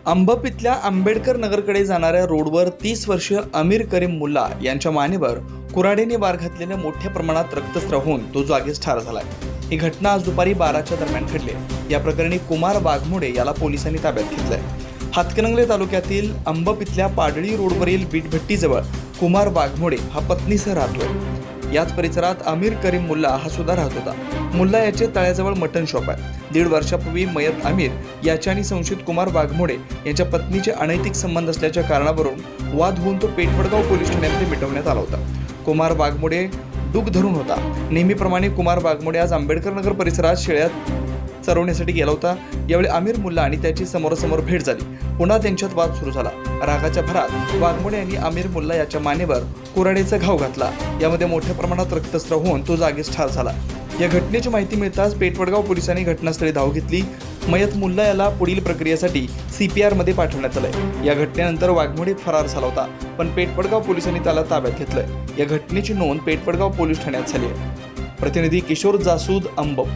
अंबप इथल्या आंबेडकर नगरकडे जाणाऱ्या रोडवर 30 वर्षीय अमीर करीम मुल्ला यांच्या मानेवर कुऱ्हाडीने वार घातलेल्या मोठ्या प्रमाणात रक्तस्राव होऊन तो जागीच ठार झालाय। ही घटना आज दुपारी 12च्या दरम्यान घडली। या प्रकरणी कुमार वाघमोडे याला पोलिसांनी ताब्यात घेतलंय। हातकणंगले तालुक्यातील अंबप इथल्या पाडळी रोडवरील वीटभट्टीजवळ कुमार वाघमोडे हा पत्नीसह राहतोय। याच परिसरात अमीर करीम मुल्ला हा सुद्धा राहत होता। मुल्ला याचे तळ्याजवळ मटण शॉप आहे। 1.5 वर्षापूर्वी मयत अमीर याचे आणि संशयित कुमार वाघमोडे यांच्या पत्नीचे अनैतिक संबंध असल्याच्या कारणावरून वाद होऊन तो पेठवडगाव पोलीस ठाण्यामध्ये मिटवण्यात आला होता। कुमार वाघमोडे डूक धरून होता। नेहमीप्रमाणे कुमार वाघमोडे आज आंबेडकर नगर परिसरात शेळ्या चरवण्यासाठी गेला होता। यावेळी अमीर मुल्ला आणि त्याची समोरासमोर भेट झाली। पुन्हा त्यांच्यात वाद सुरू झाला। रागाच्या भरात वाघमोडे यांनी अमीर मुल्ला याच्या मानेवर कुऱ्हाडीचा घाव घातला। यामध्ये मोठ्या प्रमाणात रक्तस्राव होऊन तो जागीच ठार झाला। या घटनेची माहिती मिळताच पेठवडगाव पोलिसांनी घटनास्थळी धाव घेतली। मयत मुल्ला याला पुढील प्रक्रियेसाठी CPR मध्ये पाठवण्यात आलंय। या घटनेनंतर वाघमोडे फरार झाला होता, पण पेठवडगाव पोलिसांनी त्याला ताब्यात घेतलंय। या घटनेची नोंद पेठवडगाव पोलीस ठाण्यात झाली आहे। प्रतिनिधी किशोर जासूद, अंबप।